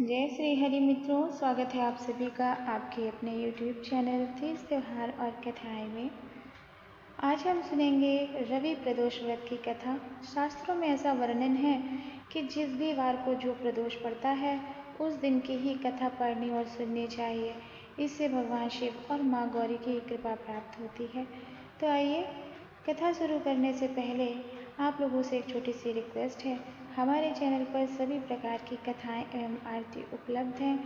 जय श्री हरि मित्रों, स्वागत है आप सभी का आपके अपने YouTube चैनल तीज त्योहार और कथाएं में। आज हम सुनेंगे रवि प्रदोष व्रत की कथा। शास्त्रों में ऐसा वर्णन है कि जिस भी वार को जो प्रदोष पड़ता है उस दिन की ही कथा पढ़नी और सुननी चाहिए। इससे भगवान शिव और माँ गौरी की कृपा प्राप्त होती है। तो आइए, कथा शुरू करने से पहले आप लोगों से एक छोटी सी रिक्वेस्ट है। हमारे चैनल पर सभी प्रकार की कथाएं एवं आरती उपलब्ध हैं।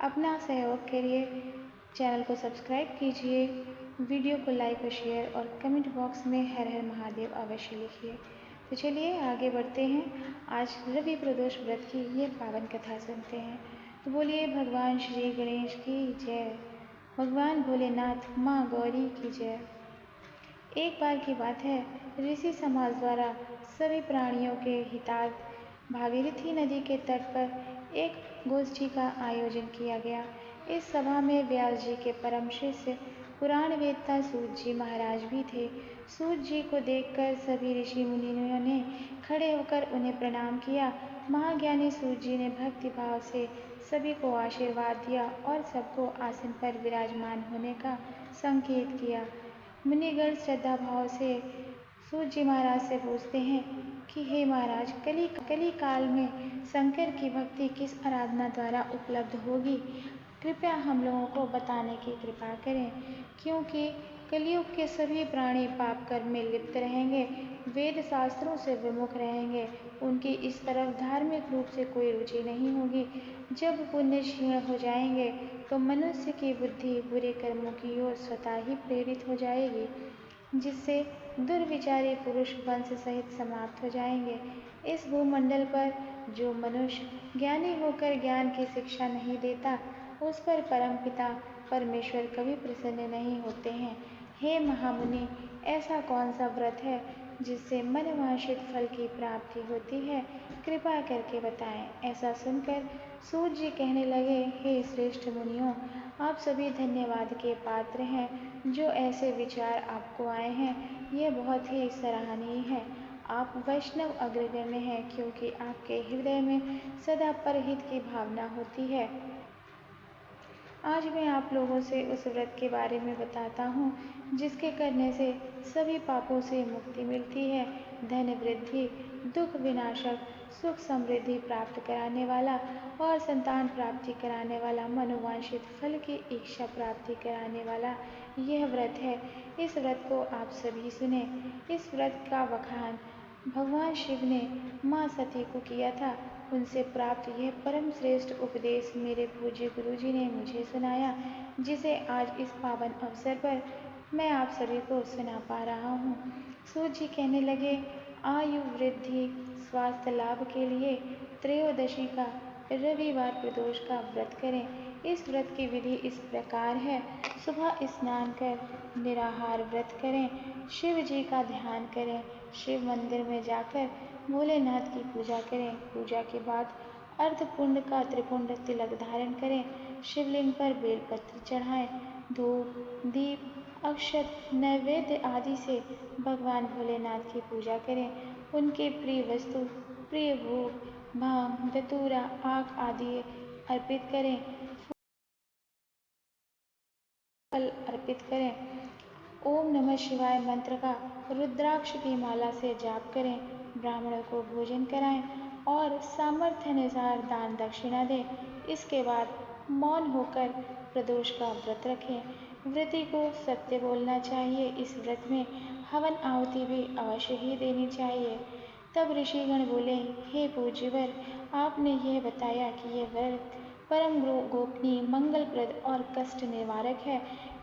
अपना सहयोग करिए, चैनल को सब्सक्राइब कीजिए, वीडियो को लाइक और शेयर और कमेंट बॉक्स में हर हर महादेव अवश्य लिखिए। तो चलिए आगे बढ़ते हैं। आज रवि प्रदोष व्रत की ये पावन कथा सुनते हैं। तो बोलिए भगवान श्री गणेश की जय, भगवान भोलेनाथ माँ गौरी की जय। एक बार की बात है, ऋषि समाज द्वारा सभी प्राणियों के हितार्थ भागीरथी नदी के तट पर एक गोष्ठी का आयोजन किया गया। इस सभा में व्यास जी के परम शिष्य पुराण वेदता सूत जी महाराज भी थे। सूत जी को देखकर सभी ऋषि मुनियों ने खड़े होकर उन्हें प्रणाम किया। महाज्ञानी सूत जी ने भक्ति भाव से सभी को आशीर्वाद दिया और सबको आसन पर विराजमान होने का संकेत किया। मुनिगण श्रद्धा भाव से सूत जी महाराज से पूछते हैं कि हे महाराज, कली काल में शंकर की भक्ति किस आराधना द्वारा उपलब्ध होगी? कृपया हम लोगों को बताने की कृपा करें, क्योंकि कलयुग के सभी प्राणी पाप कर्म में लिप्त रहेंगे, वेद शास्त्रों से विमुख रहेंगे, उनकी इस तरफ धार्मिक रूप से कोई रुचि नहीं होगी। जब पुण्य क्षीण हो जाएंगे तो मनुष्य की बुद्धि बुरे कर्मों की ओर स्वतः ही प्रेरित हो जाएगी, जिससे दुर्विचारी पुरुष वंश सहित समाप्त हो जाएंगे। इस भूमंडल पर जो मनुष्य ज्ञानी होकर ज्ञान की शिक्षा नहीं देता, उस पर परमपिता परमेश्वर कभी प्रसन्न नहीं होते हैं। हे महामुनि, ऐसा कौन सा व्रत है जिससे मनवांछित फल की प्राप्ति होती है? कृपा करके बताएं। ऐसा सुनकर सूत जी कहने लगे, हे श्रेष्ठ मुनियों, आप सभी धन्यवाद के पात्र हैं। जो ऐसे विचार आपको आए हैं, ये बहुत ही सराहनीय है। आप वैष्णव अग्रगण्य हैं, क्योंकि आपके हृदय में सदा परहित की भावना होती है। आज मैं आप लोगों से उस व्रत के बारे में बताता हूँ जिसके करने से सभी पापों से मुक्ति मिलती है। धन वृद्धि, दुख विनाशक, सुख समृद्धि प्राप्त कराने वाला और संतान प्राप्ति कराने वाला, मनोवांछित फल की इच्छा प्राप्ति कराने वाला यह व्रत है। इस व्रत को आप सभी सुने। इस व्रत का बखान भगवान शिव ने माँ सती को किया था। उनसे प्राप्त यह परम श्रेष्ठ उपदेश मेरे पूज्य गुरु जी ने मुझे सुनाया, जिसे आज इस पावन अवसर पर मैं आप सभी को सुना पा रहा हूँ। सूत जी कहने लगे, आयु वृद्धि स्वास्थ्य लाभ के लिए त्रयोदशी का रविवार प्रदोष का व्रत करें। इस व्रत की विधि इस प्रकार है। सुबह स्नान कर निराहार व्रत करें, शिव जी का ध्यान करें, शिव मंदिर में जाकर भोलेनाथ की पूजा करें। पूजा के बाद अर्धपुंड का त्रिपुंड तिलक धारण करें, शिवलिंग पर बेलपत्र चढ़ाएं, धूप दीप अक्षत नैवेद्य आदि से भगवान भोलेनाथ की पूजा करें। उनके प्रिय वस्तु, प्रिय भोग, भांग धतूरा आक आदि अर्पित करें, फल अर्पित करें। ओम नमः शिवाय मंत्र का रुद्राक्ष की माला से जाप करें, ब्राह्मणों को भोजन कराएं और सामर्थ्य अनुसार दान दक्षिणा दें। इसके बाद मौन होकर प्रदोष का व्रत रखें। व्रती को सत्य बोलना चाहिए। इस व्रत में हवन आहुति भी अवश्य ही देनी चाहिए। तब ऋषिगण बोले, हे पूज्यवर, आपने यह बताया कि यह व्रत परम गोपनीय, मंगलप्रद और कष्ट निवारक है।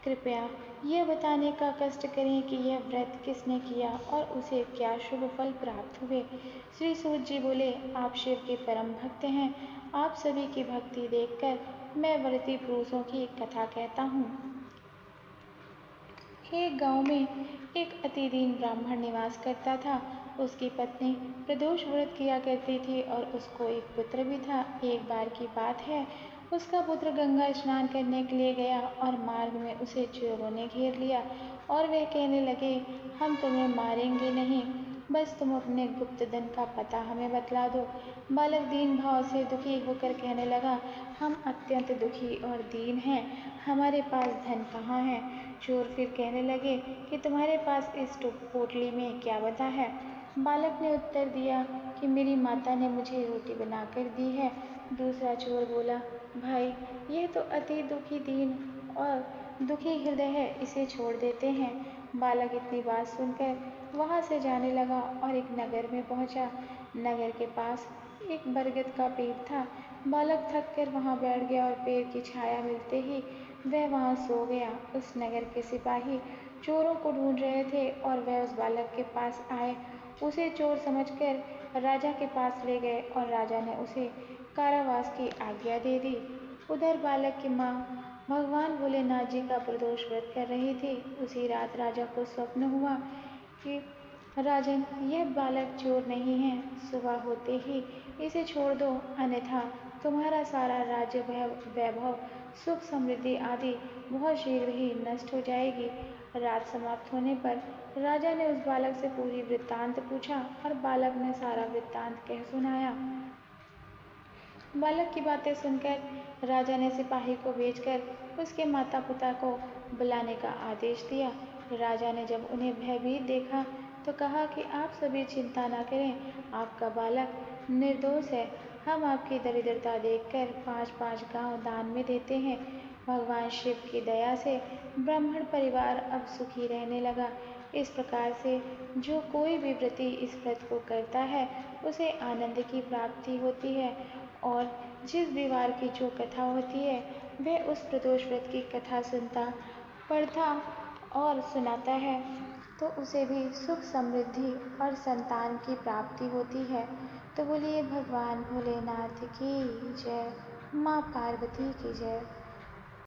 कृपया यह बताने का कष्ट करें कि यह व्रत किसने किया और उसे क्या शुभ फल प्राप्त हुए। श्री सूत जी बोले, आप शिव के परम भक्त हैं। आप सभी की भक्ति देखकर मैं व्रती पुरुषों की कथा कहता हूँ। एक गांव में एक अति दीन ब्राह्मण निवास करता था। उसकी पत्नी प्रदोष व्रत किया करती थी और उसको एक पुत्र भी था। एक बार की बात है, उसका पुत्र गंगा स्नान करने के लिए गया और मार्ग में उसे चोरों ने घेर लिया और वे कहने लगे, हम तुम्हें मारेंगे नहीं, बस तुम अपने गुप्त धन का पता हमें बतला दो। बालक दीन भाव से दुखी होकर कहने लगा, हम अत्यंत दुखी और दीन हैं, हमारे पास धन कहाँ है। चोर फिर कहने लगे कि तुम्हारे पास इस पोटली में क्या बचा है। बालक ने उत्तर दिया कि मेरी माता ने मुझे रोटी बनाकर दी है। दूसरा चोर बोला, भाई यह तो अति दुखी दीन और दुखी हृदय है, इसे छोड़ देते हैं। बालक इतनी बात सुनकर वहां से जाने लगा और एक नगर में पहुंचा। नगर के पास एक बरगद का पेड़ था। बालक थक कर वहां बैठ गया और पेड़ की छाया मिलते ही वह वहां सो गया। उस नगर के सिपाही चोरों को ढूंढ रहे थे और वह उस बालक के पास आए। उसे चोर समझकर राजा के पास ले गए और राजा ने उसे कारावास की आज्ञा दे दी। उधर बालक की माँ भगवान भोलेनाथ जी का प्रदोष व्रत कर रही थी। उसी रात राजा को स्वप्न हुआ कि राजन, यह बालक चोर नहीं है, सुबह होते ही इसे छोड़ दो, अन्यथा तुम्हारा सारा राज्य वैभव सुख समृद्धि आदि बहुत शीघ्र ही नष्ट हो जाएगी। रात समाप्त होने पर राजा ने उस बालक से पूरी वृत्तांत पूछा और बालक ने सारा वृत्तांत कह सुनाया। बालक की बातें सुनकर राजा ने सिपाही को भेजकर उसके माता पिता को बुलाने का आदेश दिया। राजा ने जब उन्हें भयभीत देखा तो कहा कि आप सभी चिंता न करें, आपका बालक निर्दोष है। हम आपकी दरिद्रता देखकर 5-5 गांव दान में देते हैं। भगवान शिव की दया से ब्राह्मण परिवार अब सुखी रहने लगा। इस प्रकार से जो कोई भी व्रती इस व्रत को करता है उसे आनंद की प्राप्ति होती है, और जिस भी वार की जो कथा होती है वह उस प्रदोष व्रत की कथा सुनता, पढ़ता और सुनाता है तो उसे भी सुख समृद्धि और संतान की प्राप्ति होती है। तो बोलिए भगवान भोलेनाथ की जय, माँ पार्वती की जय।